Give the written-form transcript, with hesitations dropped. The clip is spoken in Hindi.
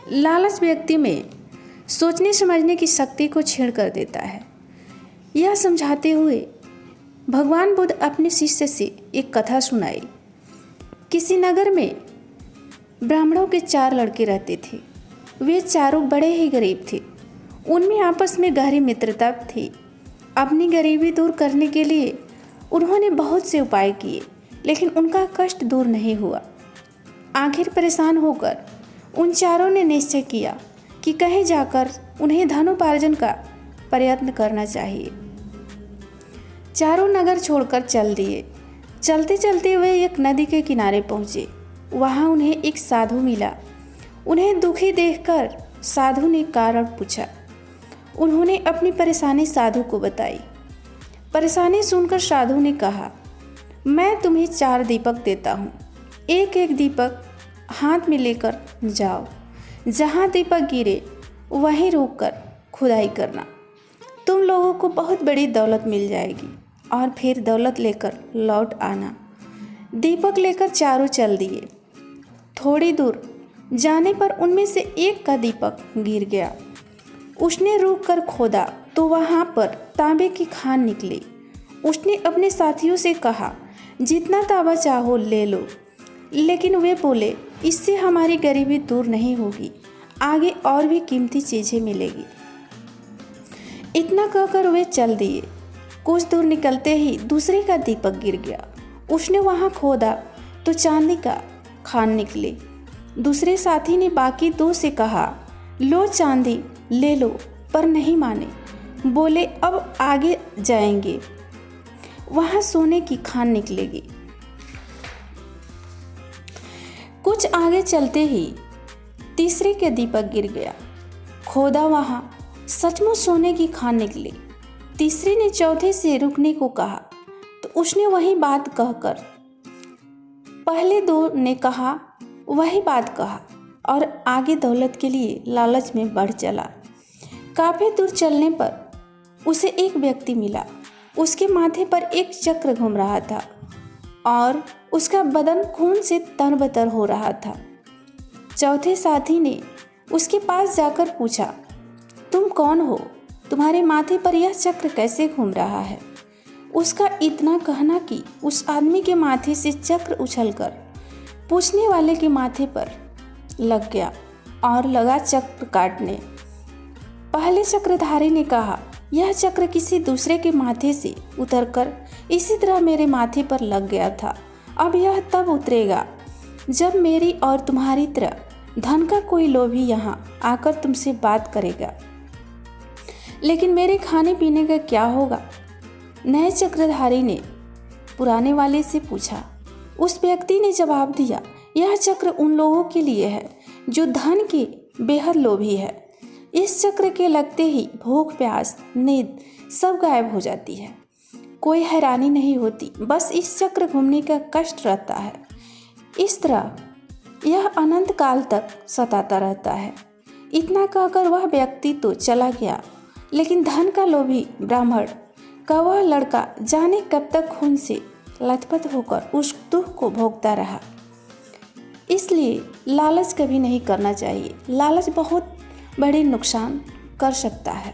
लालच व्यक्ति में सोचने समझने की शक्ति को छीन कर देता है। यह समझाते हुए भगवान बुद्ध अपने शिष्य से एक कथा सुनाई। किसी नगर में ब्राह्मणों के 4 लड़के रहते थे। वे चारों बड़े ही गरीब थे। उनमें आपस में गहरी मित्रता थी। अपनी गरीबी दूर करने के लिए उन्होंने बहुत से उपाय किए, लेकिन उनका कष्ट दूर नहीं हुआ। आखिर परेशान होकर उन चारों ने निश्चय किया कि कहीं जाकर उन्हें धनोपार्जन का प्रयत्न करना चाहिए। चारों नगर छोड़कर चल दिए। चलते चलते वे एक नदी के किनारे पहुँचे। वहाँ उन्हें एक साधु मिला। उन्हें दुखी देखकर साधु ने कारण पूछा। उन्होंने अपनी परेशानी साधु को बताई। परेशानी सुनकर साधु ने कहा, मैं तुम्हें 4 दीपक देता हूँ। एक एक दीपक हाथ में लेकर जाओ। जहाँ दीपक गिरे वहीं रुककर खुदाई करना। तुम लोगों को बहुत बड़ी दौलत मिल जाएगी और फिर दौलत लेकर लौट आना। दीपक लेकर चारों चल दिए। थोड़ी दूर जाने पर उनमें से एक का दीपक गिर गया। उसने रुककर खोदा तो वहाँ पर तांबे की खान निकली। उसने अपने साथियों से कहा, जितना तांबा चाहो ले लो, लेकिन वे बोले, इससे हमारी गरीबी दूर नहीं होगी, आगे और भी कीमती चीज़ें मिलेगी। इतना कहकर वे चल दिए। कुछ दूर निकलते ही दूसरे का दीपक गिर गया। उसने वहाँ खोदा तो चांदी का खान निकली। दूसरे साथी ने बाकी 2 से कहा, लो चांदी ले लो, पर नहीं माने। बोले, अब आगे जाएंगे, वहाँ सोने की खान निकलेगी। कुछ आगे चलते ही तीसरे के दीपक गिर गया। खोदा, वहाँ सचमुच सोने की खान निकली। तीसरे ने चौथे से रुकने को कहा तो उसने वही बात कहकर पहले 2 ने कहा वही बात कहा और आगे दौलत के लिए लालच में बढ़ चला। काफ़ी दूर चलने पर उसे एक व्यक्ति मिला। उसके माथे पर एक चक्र घूम रहा था और उसका बदन खून से तरबतर हो रहा था। चौथे साथी ने उसके पास जाकर पूछा, तुम कौन हो? तुम्हारे माथे पर यह चक्र कैसे घूम रहा है? उसका इतना कहना कि उस आदमी के माथे से चक्र उछलकर पूछने वाले के माथे पर लग गया और लगा चक्र काटने। पहले चक्रधारी ने कहा, यह चक्र किसी दूसरे के माथे से उतरकर इसी तरह मेरे माथे पर लग गया था। अब यह तब उतरेगा जब मेरी और तुम्हारी तरह धन का कोई लोभी यहाँ आकर तुमसे बात करेगा। लेकिन मेरे खाने पीने का क्या होगा? नए चक्रधारी ने पुराने वाले से पूछा। उस व्यक्ति ने जवाब दिया, यह चक्र उन लोगों के लिए है जो धन के बेहद लोभी है। इस चक्र के लगते ही भूख, प्यास, नींद सब गायब हो जाती है। कोई हैरानी नहीं होती, बस इस चक्र घूमने का कष्ट रहता है। इस तरह यह अनंत काल तक सताता रहता है। इतना कहकर वह व्यक्ति तो चला गया, लेकिन धन का लोभी ब्राह्मण का वह लड़का जाने कब तक खून से लथपथ होकर उस दुख को भोगता रहा। इसलिए लालच कभी नहीं करना चाहिए। लालच बहुत बड़े नुकसान कर सकता है।